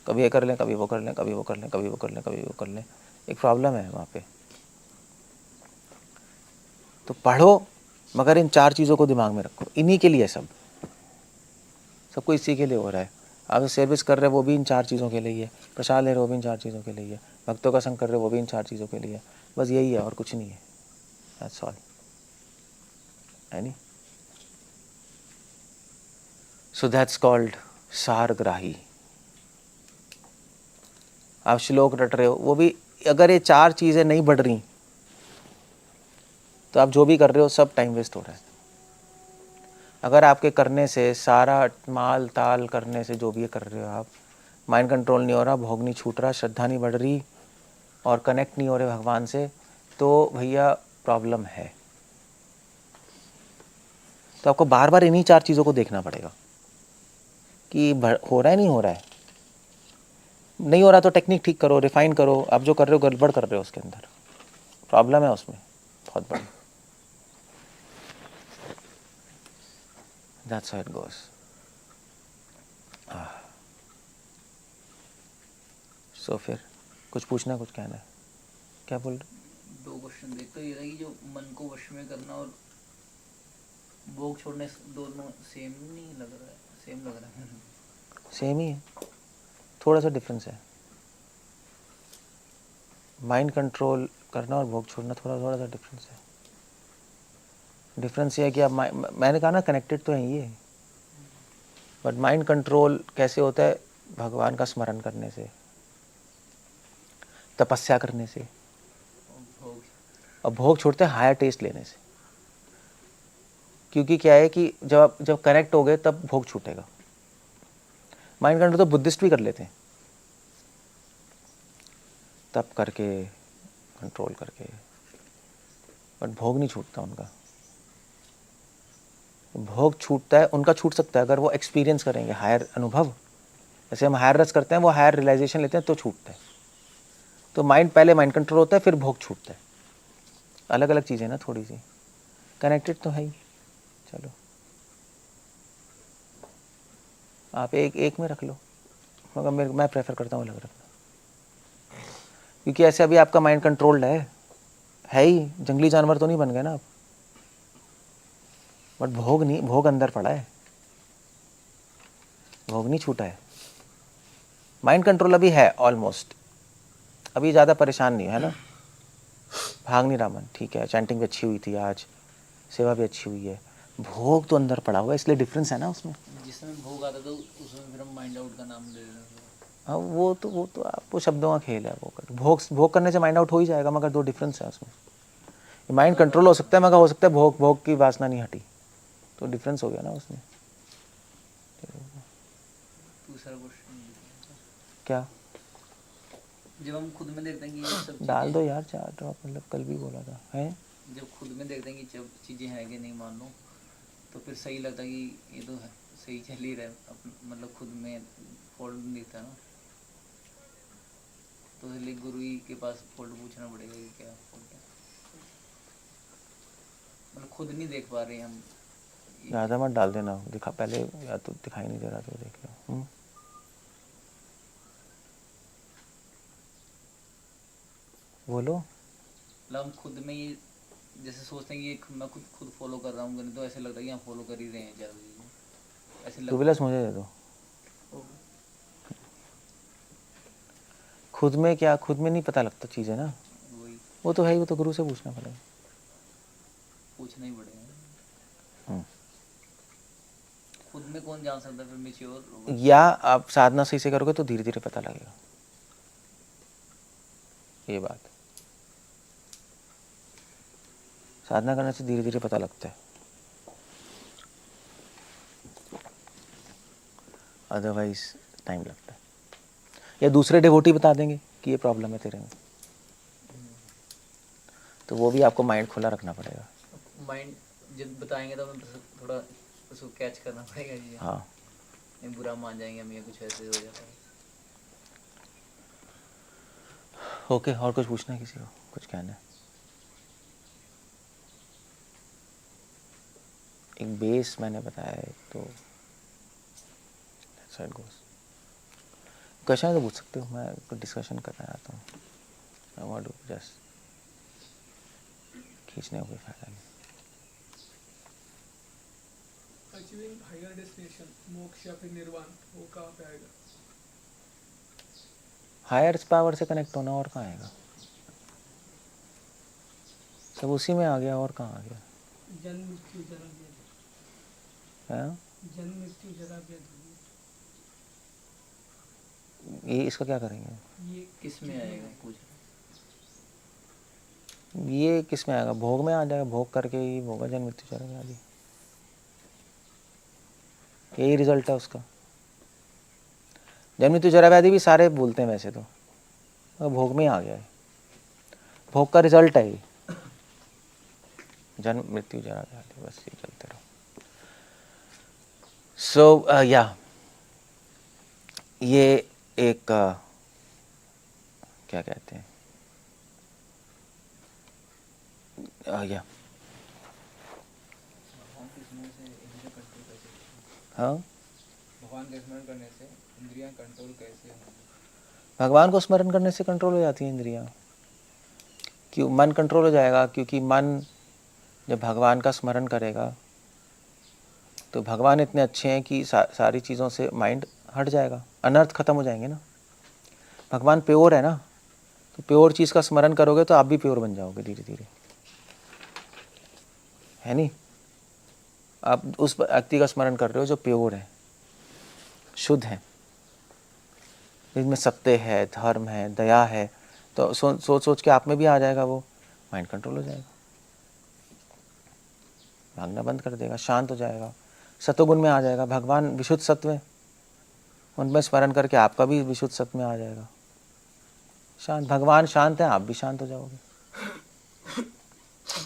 कभी ये कर लें, कभी वो कर लें, कभी वो कर लें, कभी वो कर लें, कभी वो कर लें, एक प्रॉब्लम है वहाँ पे। तो पढ़ो मगर इन 4 चीज़ों को दिमाग में रखो, इन्हीं के लिए सबको इसी के लिए हो रहा है। आप सर्विस कर रहे हो वो भी इन 4 चीज़ों के लिए है, प्रसाद ले रहे हो वो भी इन 4 चीज़ों के लिए है, भक्तों का संग कर रहे हो वो भी इन 4 चीज़ों के लिए है, बस यही है और कुछ नहीं है, दैट्स ऑल, है नहीं। सो दैट्स कॉल्ड सारग्राही। आप श्लोक रट रहे हो, वो भी अगर ये 4 चीज़ें नहीं बढ़ रही तो आप जो भी कर रहे हो सब टाइम वेस्ट हो रहा है। अगर आपके करने से, सारा माल ताल करने से, जो भी कर रहे हो आप, माइंड कंट्रोल नहीं हो रहा, भोग नहीं छूट रहा, श्रद्धा नहीं बढ़ रही और कनेक्ट नहीं हो रहे भगवान से, तो भैया प्रॉब्लम है। तो आपको बार बार इन्हीं 4 चीज़ों को देखना पड़ेगा कि हो रहा है, नहीं हो रहा है। नहीं हो रहा तो टेक्निक ठीक करो, रिफाइन करो। आप जो कर रहे हो गड़बड़ कर रहे हो, उसके अंदर प्रॉब्लम है उसमें बहुत बड़ी। That's how it goes. So फिर कुछ पूछना, कुछ कहना है? क्या बोल रहे? 2 क्वेश्चन देखते ये था कि जो मन को वश में करना और भोग छोड़ने दोनों सेम नहीं लग रहा है, सेम लग रहा है। सेम ही है, थोड़ा सा डिफरेंस है। माइंड कंट्रोल करना और भोग छोड़ना थोड़ा सा डिफरेंस है। डिफरेंस ये है कि आप मैंने कहा ना कनेक्टेड तो है ये, बट माइंड कंट्रोल कैसे होता है? भगवान का स्मरण करने से, तपस्या करने से। और भोग छोड़ते हैं हायर टेस्ट लेने से। क्योंकि क्या है कि जब कनेक्ट हो गए तब भोग छूटेगा। माइंड कंट्रोल तो बुद्धिस्ट भी कर लेते हैं, तब करके कंट्रोल करके, बट भोग नहीं छूटता उनका। भोग छूटता है उनका, छूट सकता है अगर वो एक्सपीरियंस करेंगे हायर अनुभव। जैसे हम हायर रस करते हैं, वो हायर रियलाइजेशन लेते हैं तो छूटता है। तो माइंड पहले माइंड कंट्रोल होता है, फिर भोग छूटता है। अलग अलग चीज़ें ना, थोड़ी सी कनेक्टेड तो है ही। चलो आप एक में रख लो, मगर मैं प्रेफर करता हूँ अलग रखना। क्योंकि ऐसे अभी आपका माइंड कंट्रोल्ड है ही, जंगली जानवर तो नहीं बन गए ना आप। बट भोग नहीं, भोग अंदर पड़ा है, भोग नहीं छूटा है। माइंड कंट्रोल अभी है ऑलमोस्ट, अभी ज़्यादा परेशान नहीं है ना, भाग नहीं रहा मन, ठीक है। चैंटिंग भी अच्छी हुई थी आज, सेवा भी अच्छी हुई है। भोग तो अंदर पड़ा हुआ है, इसलिए डिफरेंस है ना उसमें। जिसमें भोग आता तो उसमें फिर हम माइंड आउट का नाम ले लेते हैं। हाँ वो तो आपको शब्दों का खेल है। भोग करने से माइंड आउट हो ही जाएगा, मगर 2 डिफरेंस है उसमें। माइंड कंट्रोल हो सकता है, मगर हो सकता है भोग की वासना नहीं हटी, तो डिफरेंस हो गया ना उसमें। दूसरा क्वेश्चन क्या जब हम खुद में देखते हैं कि ये सब डाल दो यार 4 ड्रॉप, मतलब कल भी बोला था है। जब खुद में देखते हैं कि जब चीज़ें हैं कि नहीं मान लो, तो फिर सही लगता है कि ये तो है, सही चल ही रहा है, मतलब खुद में फॉल्ट नहीं दिखता ना, तो इसलिए गुरु ही के पास फॉल्ट पूछना पड़ेगा कि क्या फॉल्ट है। मतलब खुद नहीं देख पा रहे हम। ज़्यादा मत डाल देना, दिखा पहले, या तो दिखाई नहीं दे रहा तो देख लो। बोलो। मतलब हम खुद में ये जैसे सोचते हैं कि ये मैं खुद फॉलो कर रहा हूँ, तो ऐसे लगता है कि हम फॉलो कर ही रहे हैं ज़्यादा चीज़ें, ऐसे लगता प्लस मुझे दे दो। खुद में क्या, खुद में नहीं पता लगता चीज़ें ना, वही वो तो है ही, वो तो गुरु से पूछना पड़ेगा, पूछना ही पड़ेगा। खुद में कौन जान सकता है फिर मैच्योर, या आप साधना सही से करोगे तो धीरे धीरे पता लगेगा। ये बात साधना करने से धीरे धीरे पता लगता है, अदरवाइज टाइम लगता है। या दूसरे डिवोटी बता देंगे कि ये प्रॉब्लम है तेरे में, तो वो भी आपको माइंड खुला रखना पड़ेगा। माइंड जब बताएंगे तो हमें थोड़ा उसको कैच करना पड़ेगा जी। हाँ नहीं बुरा मान जाएंगे हम, ये कुछ ऐसे हो जाता है। ओके, और कुछ पूछना है किसी को, कुछ कहना है? एक बेस मैंने बताया है, तो साइड गोस क्वेश्चन तो पूछ सकते हो, मैं कुछ डिस्कशन करना चाहता हूँ। आई वांट टू जस्ट खींचने का कोई फायदा नहीं। अचीविंग हायर डेस्टिनेशन, मोक्ष या फिर निर्वाण, वो कहाँ पे आएगा? हायर पावर से कनेक्ट होना, और कहाँ आएगा? सब उसी में आ गया, और कहाँ आ गया? जन्म मृत्यु जरा व्याधि, है जन्म मृत्यु जरा व्याधि, ये, इसका क्या करेंगे? ये किस में आएगा पूछ। ये किस में आएगा? भोग में आ जाएगा, भोग करके ही होगा जन्म मृत्यु जरा व्याधि, यही रिजल्ट है उसका। जन्म मृत्यु जरा व्याधि भी सारे बोलते हैं वैसे तो, भोग में ही आ गया है, भोग का रिजल्ट है ये, जन्म मृत्यु जरा व्याधि, बस ये चलते रहो। सो या ये एक क्या कहते हैं या भगवान के स्मरण से इंद्रियां कंट्रोल कैसे हाँ भगवान का स्मरण करने से इंद्रियां कंट्रोल कैसे होंगी? भगवान को स्मरण करने से कंट्रोल हो जाती है इंद्रियां। क्यों मन कंट्रोल हो जाएगा? क्योंकि मन जब भगवान का स्मरण करेगा तो भगवान इतने अच्छे हैं कि सारी चीज़ों से माइंड हट जाएगा, अनर्थ खत्म हो जाएंगे ना। भगवान प्योर है ना, तो प्योर चीज़ का स्मरण करोगे तो आप भी प्योर बन जाओगे धीरे धीरे, है नहीं? आप उस व्यक्ति का स्मरण कर रहे हो जो प्योर है, शुद्ध है, जिसमें सत्य है, धर्म है, दया है, तो सोच सोच के आप में भी आ जाएगा, वो माइंड कंट्रोल हो जाएगा, भागना बंद कर देगा, शांत हो जाएगा, सतोगुण में आ जाएगा। भगवान विशुद्ध सत्व है, उनमें स्मरण करके आपका भी विशुद्ध सत्व में आ जाएगा, शांत। भगवान शांत है, आप भी शांत हो जाओगे।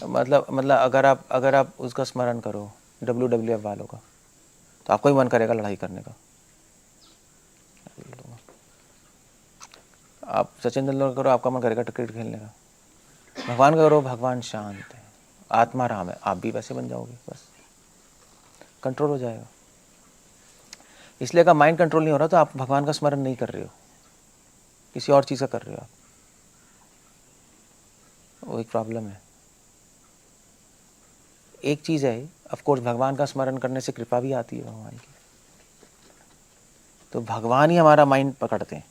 मतलब अगर आप उसका स्मरण करो WWF वालों का, तो आपको ही मन करेगा लड़ाई करने का। आप सचिन तेंदुलकर करो, आपका मन करेगा क्रिकेट खेलने का। भगवान का करो, भगवान शांत है, आत्मा राम है, आप भी वैसे बन जाओगे, बस कंट्रोल हो जाएगा। इसलिए अगर माइंड कंट्रोल नहीं हो रहा तो आप भगवान का स्मरण नहीं कर रहे हो, किसी और चीज़ का कर रहे हो आप, वो एक प्रॉब्लम है। एक चीज़ है, ऑफ कोर्स भगवान का स्मरण करने से कृपा भी आती है भगवान की, तो भगवान ही हमारा माइंड पकड़ते हैं,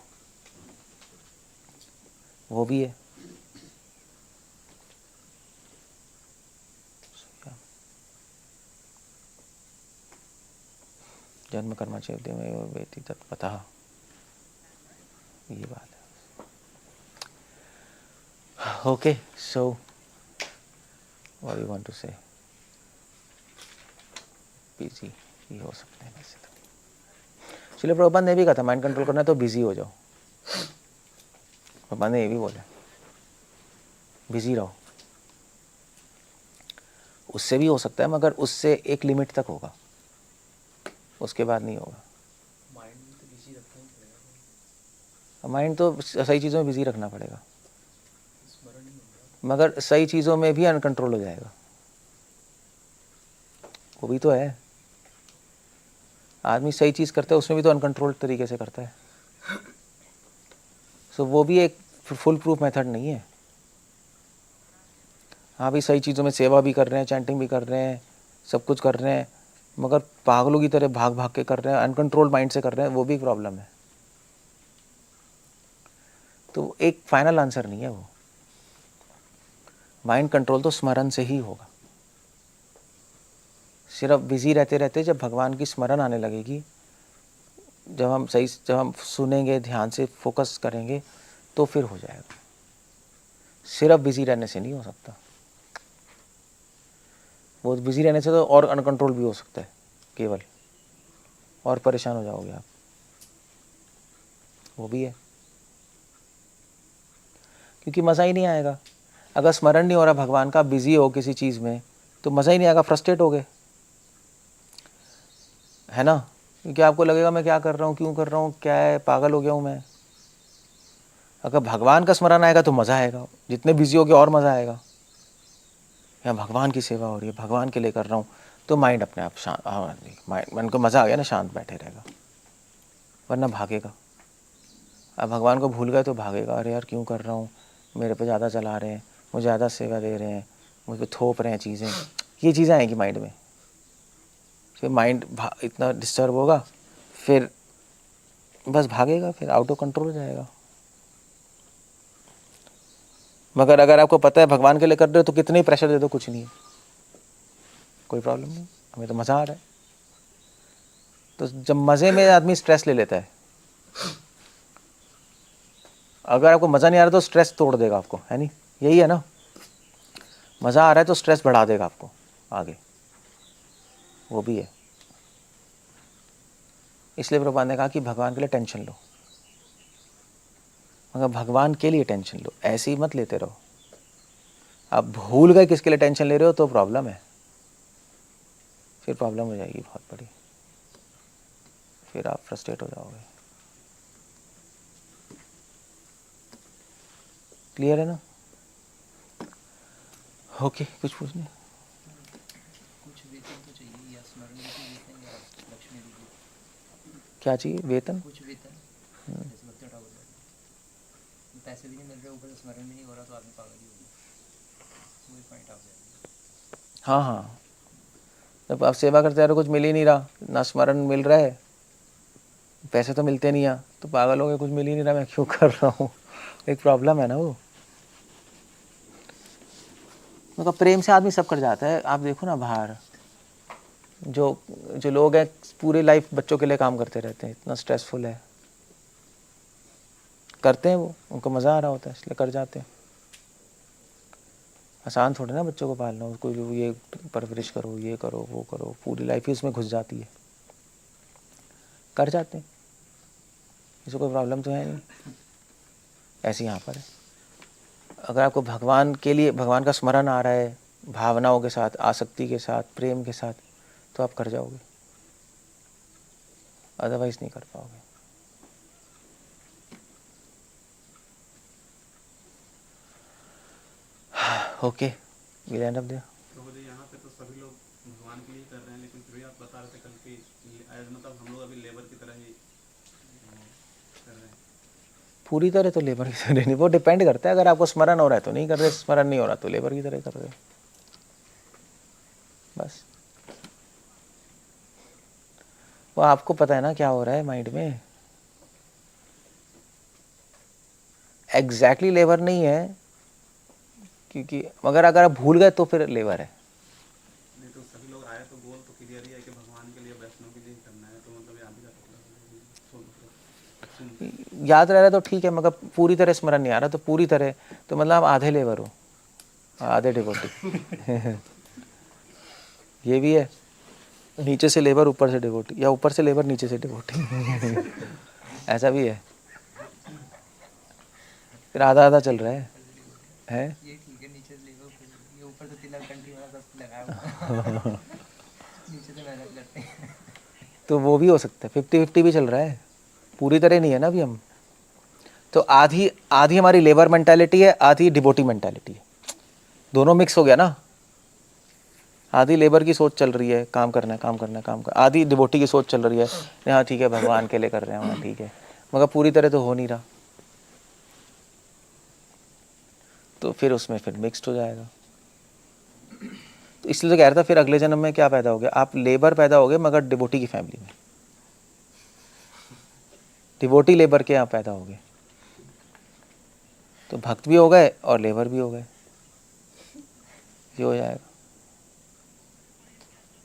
वो भी है। जन्म कर्म चेत में वेति तत्पतः, ये बात है। Okay, so what you want to say? Busy ही हो सकते हैं वैसे तो। चलिए, प्रभुपाद ने भी कहा था माइंड कंट्रोल करना है तो बिजी हो जाओ। प्रभुपाद ने ये भी बोला, बिजी रहो। उससे भी हो सकता है, मगर उससे एक लिमिट तक होगा, उसके बाद नहीं होगा। माइंड में तो बिजी रखना ही पड़ेगा, माइंड तो सही चीज़ों में बिजी रखना पड़ेगा, स्मरण नहीं होगा। मगर सही चीज़ों में भी अनकंट्रोल हो जाएगा, वो भी तो है। आदमी सही चीज़ करता है उसमें भी तो अनकंट्रोल्ड तरीके से करता है, सो वो भी एक फुल प्रूफ मेथड नहीं है। हाँ भी, सही चीज़ों में सेवा भी कर रहे हैं, चैंटिंग भी कर रहे हैं, सब कुछ कर रहे हैं, मगर पागलों की तरह भाग भाग के कर रहे हैं, अनकंट्रोल्ड माइंड से कर रहे हैं, वो भी एक प्रॉब्लम है। तो एक फाइनल आंसर नहीं है वो। माइंड कंट्रोल तो स्मरण से ही होगा। सिर्फ बिजी रहते रहते जब भगवान की स्मरण आने लगेगी, जब हम सुनेंगे, ध्यान से फोकस करेंगे, तो फिर हो जाएगा। सिर्फ बिजी रहने से नहीं हो सकता, वो बिजी रहने से तो और अनकंट्रोल भी हो सकता है, केवल और परेशान हो जाओगे आप, वो भी है। क्योंकि मज़ा ही नहीं आएगा अगर स्मरण नहीं हो रहा भगवान का, बिजी हो किसी चीज़ में, तो मज़ा ही नहीं आएगा, फ्रस्ट्रेट हो गए, है ना? क्योंकि आपको लगेगा मैं क्या कर रहा हूँ, क्यों कर रहा हूँ, क्या है, पागल हो गया हूँ मैं। अगर भगवान का स्मरण आएगा तो मज़ा आएगा, जितने बिजी हो गए और मज़ा आएगा। या भगवान की सेवा हो रही है, भगवान के लिए कर रहा हूँ, तो माइंड अपने आप शांत, माइंड मन को मज़ा आ गया ना, शांत बैठे रहेगा, वरना भागेगा। अब भगवान को भूल गए तो भागेगा, अरे यार क्यों कर रहा हूँ, मेरे पे ज़्यादा चला रहे हैं, मुझे ज़्यादा सेवा दे रहे हैं, मुझ पर थोप रहे हैं चीज़ें, ये चीज़ें आएंगी माइंड में, फिर माइंड इतना डिस्टर्ब होगा, फिर बस भागेगा, फिर आउट ऑफ कंट्रोल हो जाएगा। मगर अगर आपको पता है भगवान के लिए कर रहे हो तो कितने ही प्रेशर दे दो, कुछ नहीं है, कोई प्रॉब्लम नहीं, हमें तो मज़ा आ रहा है। तो जब मज़े में आदमी स्ट्रेस ले लेता है, अगर आपको मज़ा नहीं आ रहा तो स्ट्रेस तोड़ देगा आपको, है नहीं? यही है ना, मज़ा आ रहा है तो स्ट्रेस बढ़ा देगा आपको आगे, वो भी है। इसलिए प्रभुपाद ने कहा कि भगवान के लिए टेंशन लो, मगर भगवान के लिए टेंशन लो, ऐसे ही मत लेते रहो। आप भूल गए किसके लिए टेंशन ले रहे हो तो प्रॉब्लम है, फिर प्रॉब्लम हो जाएगी बहुत बड़ी। फिर आप फ्रस्ट्रेट हो जाओगे। क्लियर है ना? ओके, कुछ पूछना? कुछ वेतन तो चाहिए, या स्मरण भी तो वेतन, या लक्ष्मी देवी क्या चाहिए? वेतन? कुछ वेतन, जैसे भक्ति ठाकुर का पैसे भी नहीं मिल रहे, ऊपर से स्मरण भी नहीं हो रहा, तो आदमी पागल ही होगा, वही पॉइंट आ जाएगा। हाँ हाँ, जब आप सेवा करते रहो कुछ मिल ही नहीं रहा, ना स्मरण मिल रहा है, पैसे तो मिलते नहीं हैं, तो पागल हो गए, कुछ मिल ही नहीं रहा, मैं क्यों कर रहा हूँ। एक प्रॉब्लम है ना वो। मतलब प्रेम से आदमी सब कर जाता है। आप देखो ना बाहर जो जो लोग हैं पूरी लाइफ बच्चों के लिए काम करते रहते हैं, इतना स्ट्रेसफुल है, करते हैं वो, उनको मज़ा आ रहा होता है इसलिए कर जाते हैं। आसान थोड़ा ना बच्चों को पालना, उसको ये परवरिश करो, ये करो, वो करो, पूरी लाइफ ही उसमें घुस जाती है, कर जाते हैं, इससे कोई प्रॉब्लम तो है नहीं। ऐसे यहाँ पर है, अगर आपको भगवान के लिए भगवान का स्मरण आ रहा है, भावनाओं के साथ, आसक्ति के साथ, प्रेम के साथ, तो आप कर जाओगे, अदरवाइज नहीं कर पाओगे। Okay, we end up there. प्रभु जी, यहाँ पे तो सभी लोग भगवान के लिए कर रहे हैं, लेकिन फिर भी आप बता रहे थे कल की मतलब हम लोग अभी लेबर की तरह ही कर रहे हैं। पूरी तरह तो लेबर की तरह नहीं, वो डिपेंड करता है, अगर आपको स्मरण हो रहा है तो नहीं कर रहे, स्मरण नहीं हो रहा तो लेबर की तरह कर रहे हो, बस। वो आपको पता है ना क्या हो रहा है माइंड में, एग्जैक्टली लेबर नहीं है, क्योंकि मगर अगर आप भूल गए तो फिर लेबर है। नहीं तो सभी लोग आए तो गोल तो क्लियर ही है कि भगवान के लिए, वैष्णव के लिए करना है, तो मतलब यहाँ भी याद रह रहा है तो ठीक है, मगर पूरी तरह स्मरण नहीं आ रहा तो पूरी तरह, तो मतलब आप आधे लेबर हो, आधे डिवोटी। ये भी है, नीचे से लेबर ऊपर से डिवोटी, या ऊपर से लेबर नीचे से डिवोटी। ऐसा भी है, फिर आधा आधा चल रहा है। ये ठीक है, नीचे से लेकर ये ऊपर से तिलक कंठी वाला सब लगाया हुआ है। नीचे से मेहनत करते हैं। तो वो भी हो सकता है, 50-50 भी चल रहा है, पूरी तरह नहीं है ना अभी हम। तो आधी आधी हमारी लेबर मेंटालिटी है, आधी डिवोटी मेंटालिटी है, दोनों मिक्स हो गया ना। आधी लेबर की सोच चल रही है, काम करना है, काम करना है, काम कर, आधी डिवोटी की सोच चल रही है, हाँ ठीक है भगवान के लिए कर रहे हैं, हाँ ठीक है, मगर पूरी तरह तो हो नहीं रहा, तो फिर उसमें फिर मिक्स्ड हो जाएगा। तो इसलिए तो कह रहा था, फिर अगले जन्म में क्या पैदा हो गया, आप लेबर पैदा हो गए मगर डिवोटी की फैमिली में, डिवोटी लेबर के यहाँ पैदा हो गए, तो भक्त भी हो गए और लेबर भी हो गए, ये हो जाएगा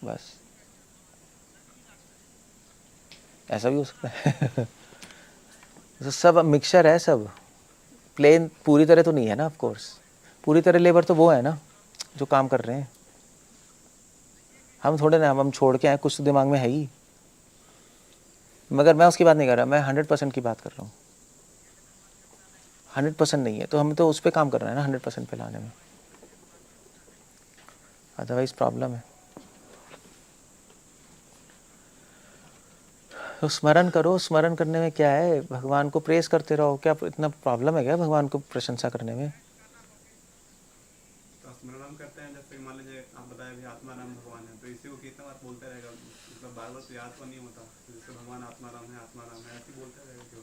बस। ऐसा भी हो सकता है। तो सब मिक्सचर है, सब प्लेन पूरी तरह तो नहीं है ना, ऑफ कोर्स। पूरी तरह लेबर तो वो है ना जो काम कर रहे हैं, हम थोड़े ना, हम छोड़ के आए, कुछ तो दिमाग में है ही, मगर मैं उसकी बात नहीं कर रहा, मैं 100% की बात कर रहा हूँ। 100% नहीं है तो हमें तो उस पर काम करना है ना, 100% पे लाने में, अदरवाइज प्रॉब्लम है। तो स्मरण करो, स्मरण करने में क्या है, भगवान को प्रेस करते रहो, क्या इतना प्रॉब्लम है क्या भगवान को प्रशंसा करने में? तो स्मरण हम करते हैं, जैसे मान लीजिए आप बताए भी आत्माराम भगवान है, तो इसी को कितना बार बोलते रहेगा, मतलब बार बार तो याद तो नहीं होता, जैसे भगवान आत्माराम है, आत्माराम है, ऐसे बोलते रहेगा क्यों?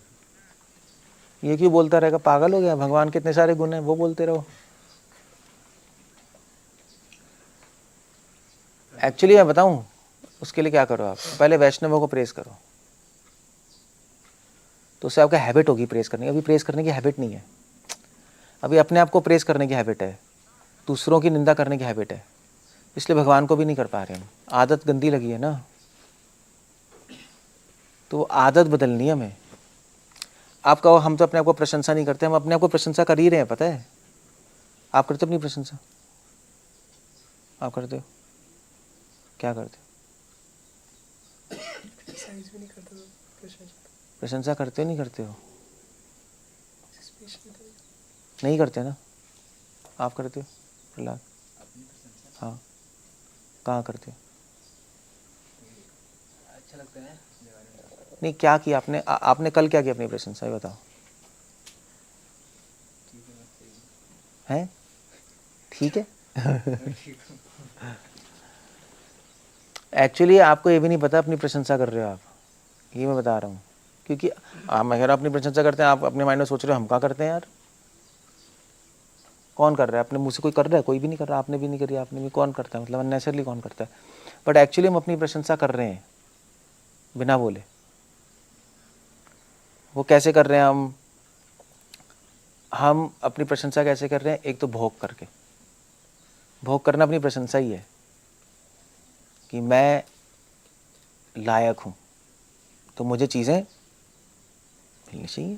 ये क्यों बोलता रहेगा, पागल हो गया, भगवान के इतने सारे गुण हैं, वो बोलते रहो। एक्चुअली मैं बताऊं, उसके लिए क्या करो, आप पहले वैष्णवों को प्रेस करो, तो उससे आपका हैबिट होगी प्रेस करने की। अभी प्रेस करने की हैबिट नहीं है, अभी अपने आप को प्रेस करने की हैबिट है, दूसरों की निंदा करने की हैबिट है, इसलिए भगवान को भी नहीं कर पा रहे हम, आदत गंदी लगी है ना, तो आदत बदलनी है हमें। आप कहो हम तो अपने आप को प्रशंसा नहीं करते, हम अपने आप को प्रशंसा कर ही रहे हैं, पता है। आप करते हो अपनी प्रशंसा? आप करते हो? क्या करते हो? एक्सरसाइज भी नहीं करता तो प्रशंसा करते हो नहीं करते हो? स्पेशल नहीं करते ना, आप करते हो प्रहलाद? अपनी प्रशंसा हाँ, कहाँ करते हो? अच्छा लगता है इसके बारे में। नहीं, क्या किया आपने? आपने कल क्या किया अपनी प्रशंसा, ये बताओ। हैं? ठीक है। एक्चुअली आपको ये भी नहीं पता अपनी प्रशंसा कर रहे हो आप, ये मैं बता रहा हूँ। क्योंकि आप अगर अपनी प्रशंसा करते हैं, आप अपने माइंड में सोच रहे हो हम क्या करते हैं यार, कौन कर रहा है? अपने मुँह से कोई कर रहा है? कोई भी नहीं कर रहा, आपने भी नहीं करी, आपने भी, कौन करता है? मतलब अननेचुरली कौन करता है? बट एक्चुअली हम अपनी प्रशंसा कर रहे हैं बिना बोले। वो कैसे कर रहे हैं हम अपनी प्रशंसा कैसे कर रहे हैं? एक तो भोग करके। भोग करना अपनी प्रशंसा ही है कि मैं लायक हूँ, तो मुझे चीज़ें मिलनी चाहिए।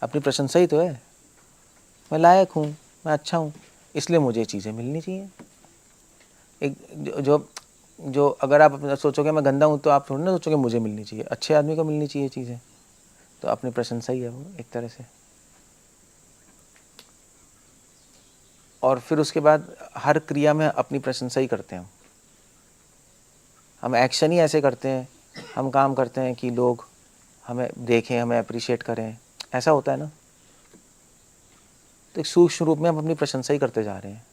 अपनी प्रशंसा ही तो है, मैं लायक हूँ, मैं अच्छा हूँ, इसलिए मुझे चीज़ें मिलनी चाहिए। एक जो जो अगर आप सोचोगे मैं गंदा हूँ, तो आप थोड़ी ना सोचोगे मुझे मिलनी चाहिए। अच्छे आदमी को मिलनी चाहिए चीज़ें, तो अपनी प्रशंसा ही है वो एक तरह से। और फिर उसके बाद हर क्रिया में अपनी प्रशंसा ही करते हैं हम एक्शन ही ऐसे करते हैं, हम काम करते हैं कि लोग हमें देखें, हमें अप्रिशिएट करें, ऐसा होता है ना। तो एक सूक्ष्म रूप में हम अपनी प्रशंसा ही करते जा रहे हैं,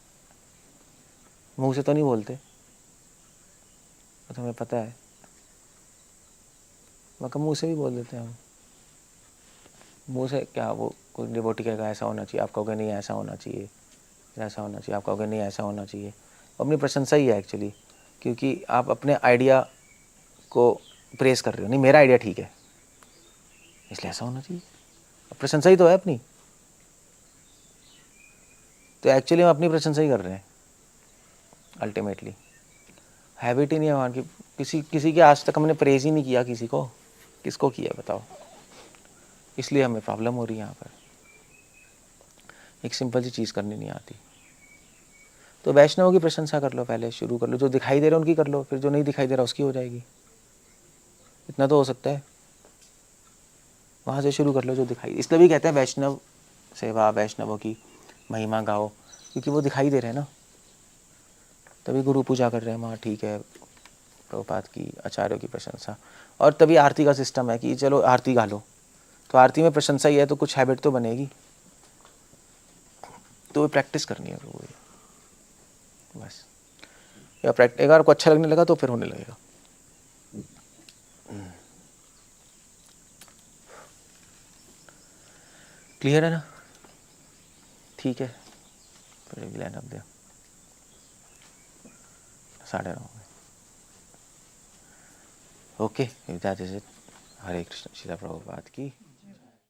मुंह से तो नहीं बोलते, तो हमें पता है, मगर मुंह से भी बोल देते हैं हम। मुंह से क्या, वो कोई डिवोटी कहेगा ऐसा होना चाहिए, आप कहोगे नहीं ऐसा होना चाहिए, ऐसा होना चाहिए, आप कहोगे नहीं ऐसा होना चाहिए। अपनी प्रशंसा ही है एक्चुअली, क्योंकि आप अपने आइडिया को प्रेस कर रहे हो, नहीं मेरा आइडिया ठीक है इसलिए ऐसा होना चाहिए। अब प्रशंसा ही तो है अपनी, तो एक्चुअली हम अपनी प्रशंसा ही कर रहे हैं अल्टीमेटली। हैबिट ही नहीं है हमारी, किसी के आज तक हमने प्रेज ही नहीं किया किसी को, किसको किया बताओ? इसलिए हमें प्रॉब्लम हो रही है यहाँ पर। एक सिंपल सी चीज़ करनी नहीं आती। तो वैष्णवों की प्रशंसा कर लो, पहले शुरू कर लो, जो दिखाई दे रहा है उनकी कर लो, फिर जो नहीं दिखाई दे रहा उसकी हो जाएगी। इतना तो हो सकता है, वहाँ से शुरू कर लो जो दिखाई। इसलिए भी कहते हैं वैष्णव सेवा, वैष्णवों की महिमा गाओ, क्योंकि वो दिखाई दे रहे हैं ना। तभी गुरु पूजा कर रहे हैं वहाँ, ठीक है, प्रभुपाद की, आचार्यों की प्रशंसा। और तभी आरती का सिस्टम है कि चलो आरती गा लो, तो आरती में प्रशंसा ही है, तो कुछ हैबिट तो बनेगी, तो वो प्रैक्टिस करनी है वो, बस। या एक बार को अच्छा लगने लगा तो फिर होने लगेगा। क्लियर है ना? ठीक है, फिर भी लाइन अप दिया 9:30। Okay, that is it. Hare Krishna, Srila Prabhupada की।